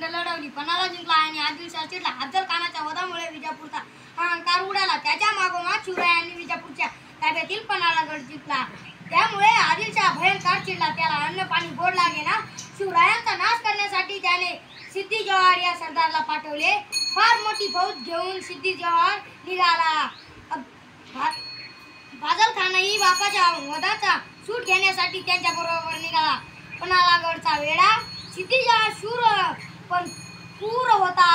खिंड लढवली, पणाला जिंकला आणि आदिलशाह चिडला. अफजल खानाच्या वधामुळे विजापूरचा अहंकार उडाला. त्याच्या मागोमाग शिवरायांनी विजापूरच्या ताब्यातील पणाला गड जिंकला. त्यामुळे आदिलशाह भयंकर चिडला. त्याला अन्न पाणी गोड लागेना. शिवरायांचा नाश करण्यासाठी त्याने सिद्दी जोहर या सरदारला पाठवले. फार मोठी फौज घेऊन सिद्दी जोहर निघाला. अफजल खानही बापाच्या वधाचा सूट घेण्यासाठी त्यांच्या बरोबर निघाला. पणाला गडचा वेढा. सिद्दी जोहर शूर पण क्रूर होता.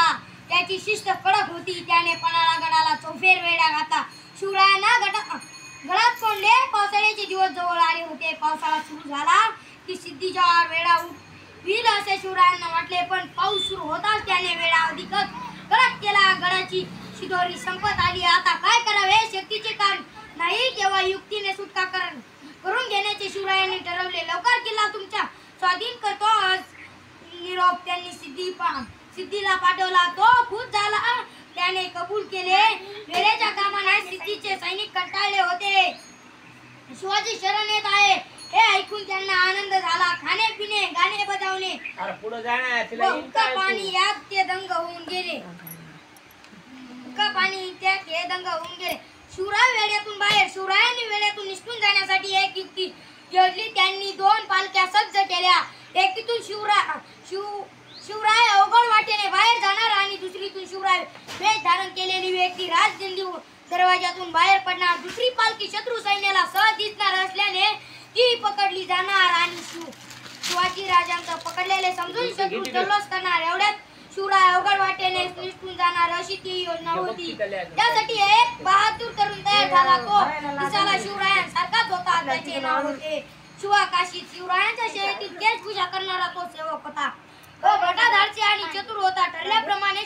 त्याची शिस्त कडक होती. त्याने पणाला गडाला चौफेर वेढा घातला. शिवरायांना गडात कोंडले. पावसाळ्याचे दिवस जवळ आले होते. पावसाळा सुरू झाला की सिद्दी जोहर वेढा होईल असे शिवरायांना वाटले, पण पाऊस सुरू होताच त्याने वेढा अधिकच कडक केला. गडाची शिदोरी संपत आली. आता काय करावे? शक्तीचे काम नाही तेव्हा युक्तीने सुटका करून घेण्याचे शिवरायांनी ठरवले. लवकर किल्ला तुमच्या स्वाधीन करतो निरोप त्यांनी सिद्धीला पाठवला. तो खुश झाला. त्याने कबूल केले. वेळेच्या कामाने सिद्धीचे सैनिक कंटाळले होते. शिवाजी शरण येत आहे हे ऐकून त्यांना आनंद झाला. खाणे पिणे, गाणे बजावणे, पाणी यात ते दंग होऊन गेले. शिवराय वेड्यातून बाहेर. शिवरायांनी वेड्यातून निसटून जाण्यासाठी एक युक्ती योजली. त्यांनी 2 पालख्या सज्ज केल्या. एकीतून शिवराय अवघड वाटेने बाहेर जाणार आणि दुसरीतून शिवराय वेश धारण केलेली व्यक्ती राजदिंडी दरवाजातून बाहेर पडणार. दुसरी पालखी शत्रू सैन्याला सहज दिसणार असल्याने ती पकडली जाणार आणि शिवाजी राजांचं पकडलेले समजून शत्रू जल्लोष करणार. एवढ्यात शिवराय अवघड वाटेने निसटून जाणार अशी ती योजना होती. त्यासाठी एक बहादूर तरुण तयार झाला. तो दिसायला शिवरायांसारखाच होता. त्याचे नाव होते शिवाकाशी. शिवरायांच्या शर्यतीत वेशभूषा करणारा तो सेवक होता. तो घटाधारची आणि चतुर होता. ठरल्याप्रमाणे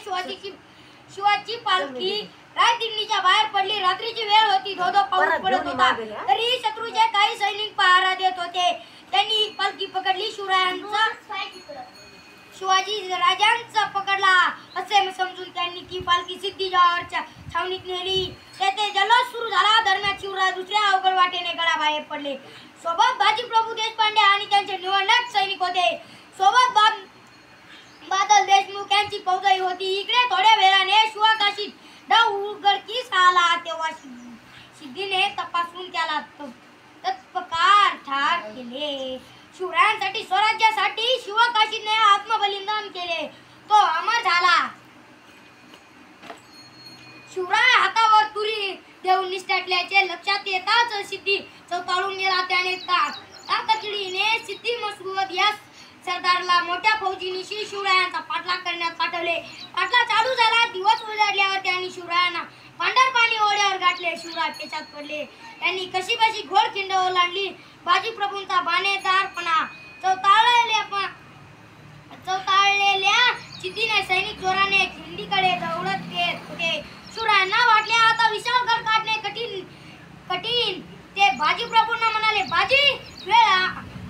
शिवाची पालखी राजदिंडीच्या बाहेर पडली. रात्रीची वेळ होती. धोधो पाऊस पडत होता. तरी शत्रूचे काही सैनिक पहारा देत होते. त्यांनी पालखी पकडली. शिवाजी राजांचा पकडला असे समजून त्यांनी ती पालखी सिद्दी जोहरच्या छावणीत नेली. तेथे जल्लोष सुरू झाला. दरम्यान शिवराय दुसऱ्या अवघड वाटेने गडाबाहेर पडले. सोबत बाजीप्रभू देशपांडे आणि त्यांचे निवडक सैनिक होते. सोबत बादल देशमुख यांची फौजही होती. इकडे थोड्या वेळाने शिवाकाशीत डाव उघडकीस आला. तेव्हा सिद्धीने तपासून त्याला तत्प्रकार ठार केले. शिवरायांसाठी, स्वराज्यासाठी शिवकाशीने आत्मबलिदान केले. तो अमर झाला. शिवराय हातावर तुरी देऊन निसटल्याचे लक्षात येताच सिद्धी चवताळून गेला. त्याने तातडीने सिद्दी मसरूद या सरदारला मोठ्या फौजीनिशी शिवरायांचा पाठलाग करण्यात पाठवले. पाठलाग चालू झाला. दिवस उजाडल्यावर त्यांनी शिवरायांना पांढरपाणी ओढ्यावर गाठले. शिवराय पेचात पडले. त्यांनी कशीबशी घोड खिंड ओलांडली. बाजीप्रभूंचा बाणेदारपणा चवताळलेल्या सिद्धीने सैनिक जोराने खिंडीकडे दौडत येत होते. शिवरायांना वाटले आता विशाळगड काढणे कठीण. ते बाजीप्रभूंना म्हणाले, बाजी वेळ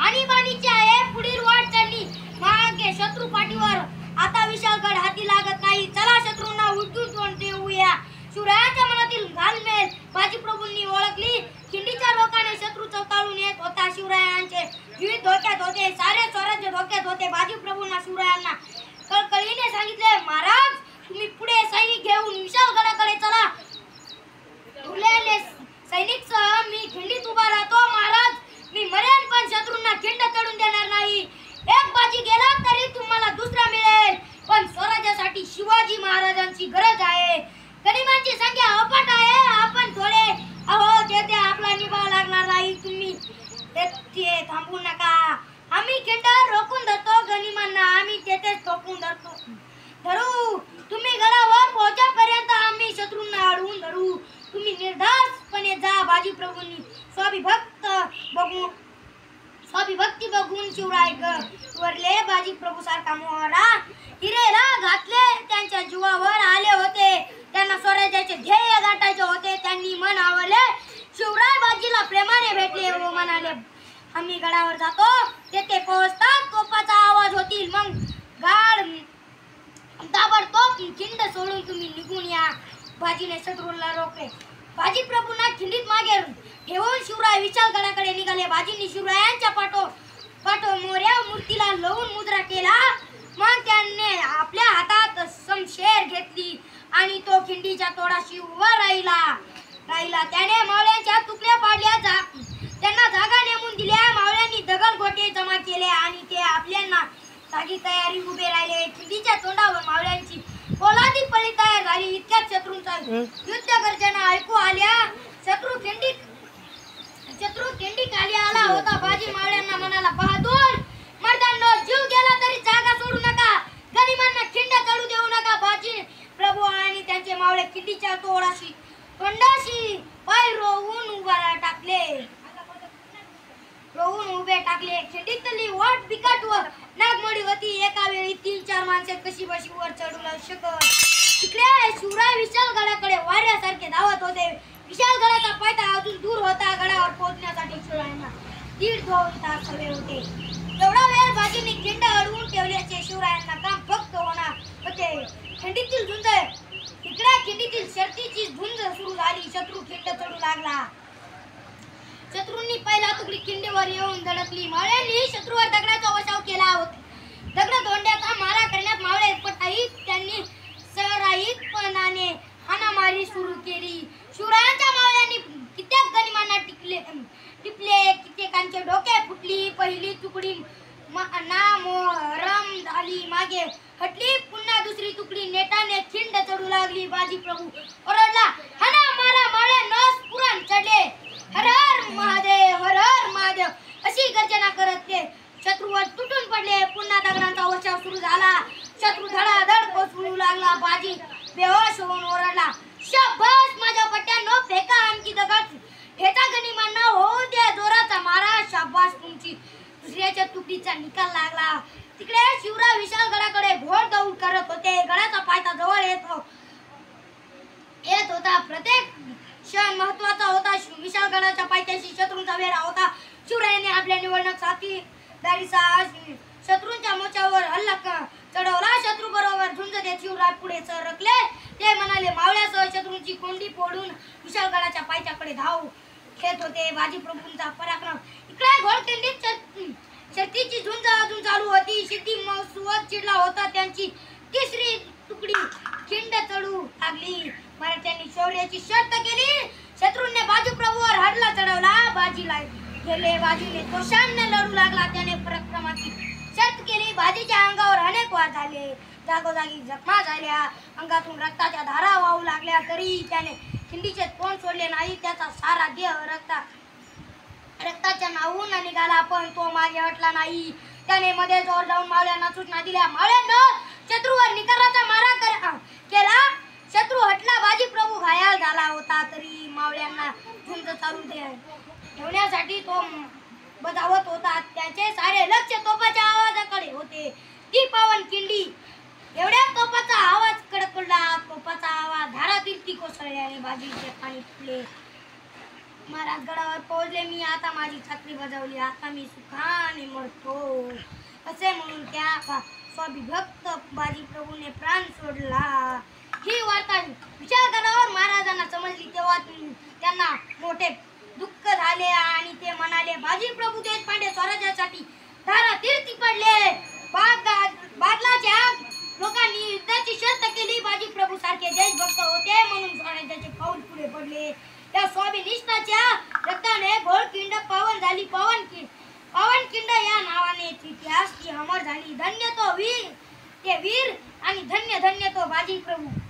आणीबाणीची आहे. पुढील वाटचाली मागे शत्रू पाठीवर. आता विशाळगड हाती लागत नाही. चला शत्रूंना उलटून देऊया. शिवरायांच्या मनातील घालमेल बाजीप्रभूंनी ओळखली. खिंडीच्या लोकांनी शत्रू चवताळून येत होता. शिवरायांचे जीवित धोक्यात होते. सारे स्वराज्य धोक्यात होते. बाजीप्रभूंना शिवरायांना कळकळीने सांगितले, महाराज तुम्ही पुढे सैनिक घेऊन विशाळगडाकडे चला. उरलेले सैनिक सह मी खिंडीत उभा राहतो. महाराज मी मरेन पण शत्रूंना खिंड चढून देणार नाही. एक बाजी गेला तरी तुम्हाला दुसरा मिळेल. पण स्वराज्यासाठी शिवाजी महाराजांची गरज आहे. गनिमांची संख्या अफाट आहे. आपण थोडे आहोत. तेथे आपला निभाव लागणार नाही. तुम्ही तेथे थांबू नका. आम्ही खिंड रोखून धरतो. गनिमांना आम्ही तेथेच ठोकून धरू. तुम्ही गडावर पोहोचेपर्यंत आम्ही शत्रूंना अडवून धरू. तुम्ही निर्धास्तपणे जा. बाजीप्रभूंनी स्वाभिभक्ती बघून शिवराय वरले. बाजीप्रभू सारखा मोहरा हिरेला घातले. त्यांच्या जीवावर आले होते. त्यांना स्वराज्याचे ध्येय गाठायचे होते. त्यांनी मन आवरले. शिवराय बाजीला प्रेमाने भेटले व म्हणाले, आम्ही गडावर जातो. तेथे पोहोचतात तोफाचा आवाज होतील. मग गाड ताबडतोब खिंड सोडून तुम्ही निघून या. बाजीने शत्रूला रोखले. बाजीप्रभूंना खिंडीत मागे ठेवून शिवराय विशाळगडाकडे निघाले. बाजींनी शिवरायांच्या पाठो मोऱ्या मूर्तीला लावून मुद्रा केला. मग त्याने तोडाशी उभा राहिला त्याने मावळ्यांच्या तुकड्या पाडल्या त्यांना जागा नेमून दिल्या मावळ्यांनी दगडगोटे जमा केले आणि ते आपल्यांना जागी तयारी उभे राहिले खिंडीच्या तोंडावर मावळ्यांची पोलादी पळी तयार झाली इतक्यात शत्रूंचा युद्ध गर्जना ऐकू आल्या शत्रू खिंडी खाली आला होता बाजी मावळ्यांना म्हणाला बहादूर मर्दांनो जीव गेला तरी जागा सोडू नका गनिमांना खिंड चढू देऊ नका बाजी प्रभू आणि त्यांचे मावळे खिंडीच्या तोंडाशी पाय रोवून उभे टाकले खिंडीतली वाट बिकट व नागमोडी होती एका वेळी 3-4 माणसे कशी बशी वर चढू शकत तिकडे शिवराय विशालगडाकडे वाऱ्यासारखे धावत होते विशालगडाचा पायथा अजून दूर होता गडावर पोहोचण्यासाठी शिवरायांना 1.5-2 तास हवे होते एवढा वेळ बाजीने खिंड अडवून ठेवल्याचे शिवरायांना काम फक्त होणार होते खिंडीतील झुंज तिकडे खिंडीतील शर्तीची झुंज सुरू झाली शत्रू खिंड चढू लागला शत्रूंनी पहिला तुकडी खिंडीवर येऊन धडकली मावळ्यांनी शत्रूवर दगडाचा वर्षाव केला होता दगड धोंड्याचा मारा करण्यात मावळे पटाईत त्यांनी सराईतपणाने हाणामारी सुरू केली शिवरायांच्या मावळ्यांनी कित्येक गनिमांना टिपले कित्येकांचे डोके फुटली पहिली तुकडी नामोहरम झाली मागे हटली पुन्हा दुसरी तुकडी नेटाने खिंड चढू लागली बाजी प्रभू ओरडला हाणा मारा मावळे नस पुराण चढले हर हर महादेव अशी गर्जना करत ते शत्रूवर तुटून पडले पुन्हा दगडांचा वर्षाव सुरू झाला शत्रू धडाधड कोसळू लागला बाजी बेहोश होऊन ओरडला शाबास माझ्या पट्ट्यांनो फेका आणखी दगड ठेचा गनिमांना होऊ द्या जोराचा मारा शाबास तुमची दुसऱ्याच्या तुकडीचा निकाल लागला तिकडे शिवराय विशालगडाकडे घोड दौड करत होते गडाचा पायथा जवळ येत होता प्रत्येक क्षण महत्वाचा होता विशालगडाच्या पायथ्याशी शत्रूंचा वेढा होता शिवरायांनी आपल्या निवडणूक साथीदारीचा शत्रूंच्या मोर्चावर हल्ला चढवला शत्रू बरोबर झुंज देत शिवराय पुढे सरकले ते म्हणाले मावळ्यासह शत्रूंची कोंडी फोडून विशालगडाच्या पायथ्याकडे धाव घेत होते बाजी प्रभूंचा पराक्रम इकडे घोडखिंडीत शर्तीची झुंज अजून चालू होती शिट्टी सुवत चिडला होता त्यांची तिसरी तुकडी खिंड चढू लागली मराठ्यांनी शौर्याची शर्त केली शत्रूंनी बाजी प्रभूवर हल्ला चढवला बाजीला गेले बाजीने तोशाने लढू लागला त्याने पराक्रमाची शर्त केली बाजीच्या अंगावर अनेक वार झाले जागोजागी जखमा झाल्या अंगातून रक्ताच्या धारा वाहू लागल्या तरी त्याने खिंडीचे तोंड सोडले नाही त्याचा सारा देह रक्ताच्या नाहून निघाला पण तो मागे हटला नाही त्याने मध्ये जोर लावून मावळ्यांना सूचना दिल्या मावळ्यांनो शत्रूवर निकालाचा मारा केला शत्रू हटला बाजी प्रभू घायाळ झाला होता तरी मावळ्यांना झुंज चालू ठेवण्यासाठी तो बजावत होता त्याचे सारे लक्ष तोफाच्या आवाजाकडे होते ती पावन खिंडी एवढ्या तोफाचा आवाज कडकडला तोफाचा आवाज धारातील ती कोसळल्याने बाजीचे पाणी फुटले महाराज गडावर पोहोचले मी आता माझी छत्री बजावली आता मी सुखाने मरतो असे म्हणून त्या स्वाभिभक्त बाजी प्रभूने प्राण सोडला ही वार्ता विशालगडावर महाराजांना समजली तेव्हा त्यांना मोठे दुःख झाले आणि ते म्हणाले बाजी प्रभू देशपांडे स्वराज्यासाठी धारा तीर्थी पडले बादलाच्या लोकांनी युद्धाची शर्त केली बाजी प्रभू सारखे देशभक्त होते म्हणून स्वराज्याचे पाऊल पुढे पडले त्या स्वाभिनिष्ठाच्या रक्ताने घोडखिंड पावन झाली पावनखिंड या नावाने इतिहास की अमर झाली धन्य तो वीर आणि धन्य तो बाजी प्रभू